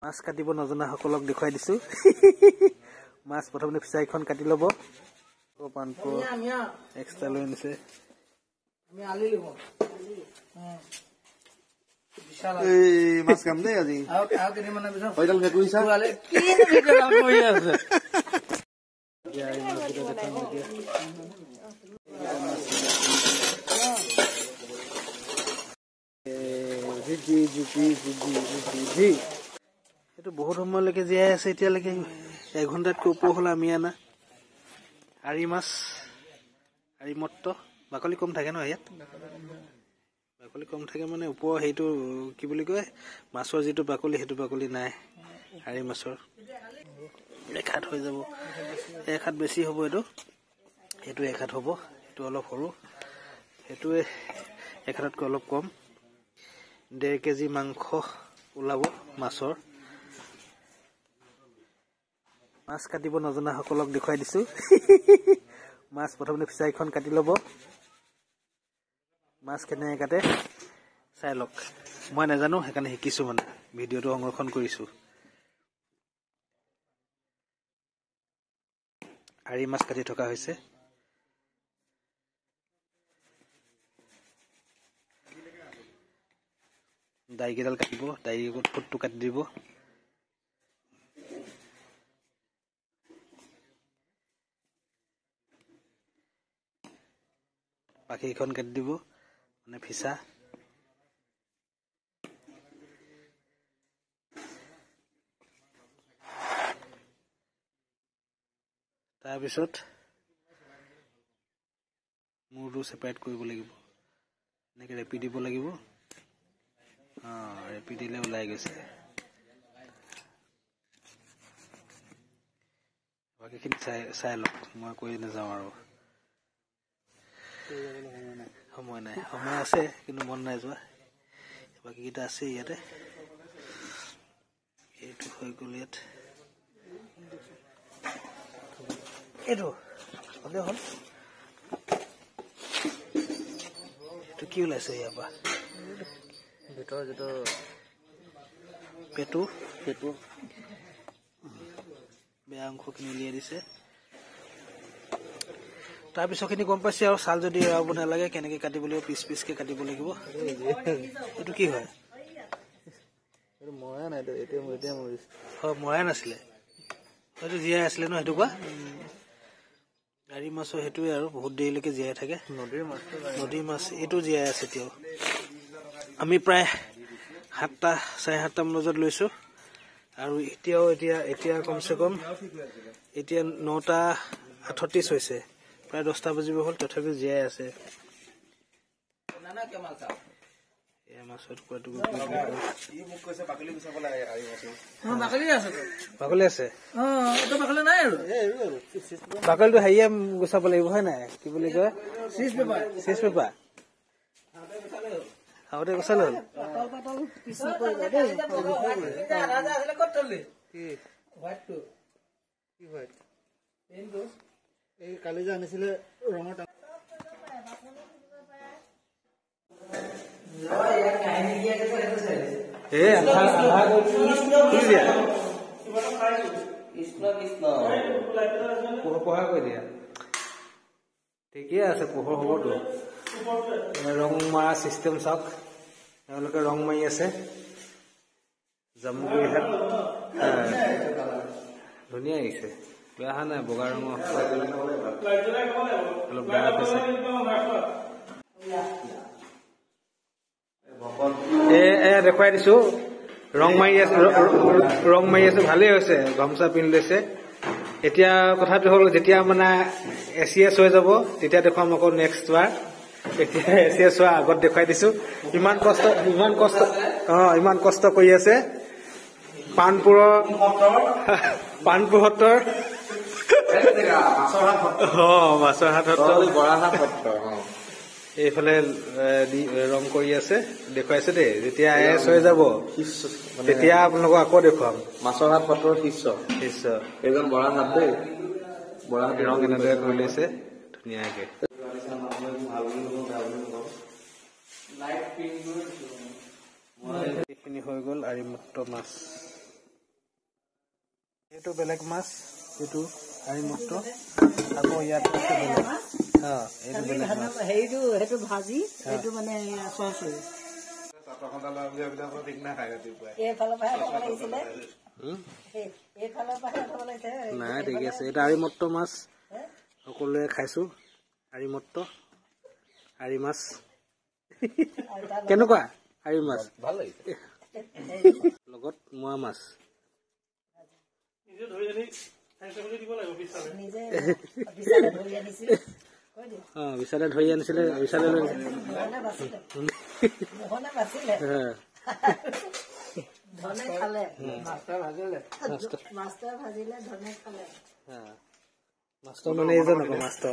মাছ কাটিব নজনা সকলক দেখুৱাই দিছো মাছ প্ৰথমতে ফিচাইখন কাটি লব পানপো এক্সট্ৰা লৈ আনিছে আমি আলি লব এই মাছ কাম দে আজি আও কেনে মানে বিছ হয়দাল মেকুইছা আলে কি ভিডিও কৰি আছে এইটো বহুত সময়লৈকে জীয়াই আছে এতিয়ালৈকে 1 ঘণ্টাতকৈ ওপৰ হল আমি আনা আৰি মাছ আৰি মট্ট বাকলি কম থাকে ন ইয়াত বাকলি কম থাকে মানে ওপৰ সেইটো কি বুলি কয় মাছৰ যিটো বাকলি সেইটো বাকলি নাই আৰি মাছৰ এক হাত হৈ যাব এক হাত বেছি হ'ব এইটো এক হাত হ'ব এইটো অলপ সৰু সেইটোৱে এক হাততকৈ অলপ কম 1.5 কেজি মাংস ওলাব মাছৰ মাছ কাটিব নজনা সকলক দেখুৱাই দিছো মাছ প্ৰথমতে ফিচাইখন কাটি লব মাছ কেনে কাটে চাই লওক মই নাজানো সেইকাৰণে শিকিছো মানে ভিডিঅ'টো সংৰক্ষণ কৰিছো আৰি মাছ কাটি থকা হৈছে দাইকেইডাল কাটিব দাইৰ ফুটটো কাটি দিব বাকীখন কাটি দিব মানে ফিচা তাৰপিছত মূৰটো সেপাৰেট কৰিব লাগিব এনেকৈ ৰেপি দিব লাগিব ৰেপি দিলে ওলাই গৈছে বাকীখিনি চাই লওক মই কৈ নাযাওঁ আৰু সময় নাই সময় আছে কিন্তু মন নাই যোৱা বাকীকেইটা আছে ইয়াতে এইটো হৈ গ'ল ইয়াত এইটো হ'লে হ'ল এইটো কি ওলাইছে ইয়াৰ পৰা ভিতৰ যেটো পেটু বেয়া অংশখিনি উলিয়াই দিছে তাৰপিছৰখিনি গম পাইছে আৰু ছাল যদি এৰাব নালাগে কেনেকৈ কাটিব লাগিব পিচ পিচকৈ কাটিব লাগিব এইটো কি হয় এইটো মৰা নাই তো এতিয়া মৰিছে মৰাই নাছিলে হয়তো জীয়াই আছিলে ন সেইটো কোৱা আৰি মাছৰ সেইটোৱে আৰু বহুত দেৰিলৈকে জীয়াই থাকে নদীৰ মাছ এইটো জীয়াই আছে এতিয়াও আমি প্ৰায় 7টা 7:30 মান বজাত লৈছো আৰু এতিয়া কমচে কম এতিয়া 9:38 হৈছে প্ৰায় 10টা বাজিব হ'ল তথাপিও জীয়াই আছে বাকলি আছে বাকলিটো হেৰিয়ে গুচাব লাগিব হয় নাই কি বুলি কয় চিজ পেপাৰ আগতে গুচালে হ'ল এই কালি যে আনিছিলে ৰঙৰ পঢ়া কৈ দিয়া ঠিকেই আছে পোহৰ হ'বতো ৰং মৰা চিষ্টেম চাওক তেওঁলোকে ৰং মাৰি আছে জামুগুৰি হাট ধুনীয়া আহিছে বেয়া অহা নাই বগা ৰঙৰ অলপ বেয়া হৈছে দেখুৱাই দিছো ৰং মাৰি আছো ভালেই হৈছে গামোচা পিন্ধি লৈছে এতিয়া কথাটো হ'ল যেতিয়া মানে এচিএছ হৈ যাব তেতিয়া দেখুৱাম আকৌ নেক্সট বাৰ এতিয়া এচিএছ হোৱা আগত দেখুৱাই দিছো ইমান কষ্ট কৰি আছে পানপুৰৰ সত্ৰৰ মাছৰ হাত সত্ৰ এইফালে ৰং কৰি আছে দেখুৱাইছে দেই যেতিয়া এছ হৈ যাব তেতিয়া আপোনালোকক আকৌ দেখুৱাম মাছৰ হাত সত্ৰৰ শিষ্য এইজন বৰা হাত দেই বৰা হাত ৰং এনেদৰে কৰি লৈছে ধুনীয়াকে এইখিনি হৈ গ'ল আৰি মুক্ত মাছ এইটো বেলেগ মাছ, এইটো আৰি মট্ট, আকৌ ইয়াত আছে বেলেগ। এইটো বেলেগ মাছ। সেইটো ভাজি, সেইটো মানে চচ হৈ নাই ঠিক আছে। এইটো আৰি মট্ট মাছ সকলোৱে খাইছো। আৰি মট্ট, আৰি মাছ কেনেকুৱা? আৰি মাছ ভাল লাগিছে। লগত মোৱা মাছ। বিশালে ধৰি আনিছিলে, বিশালে লৈ মাছটো মানে এইজন আকৌ মাছটো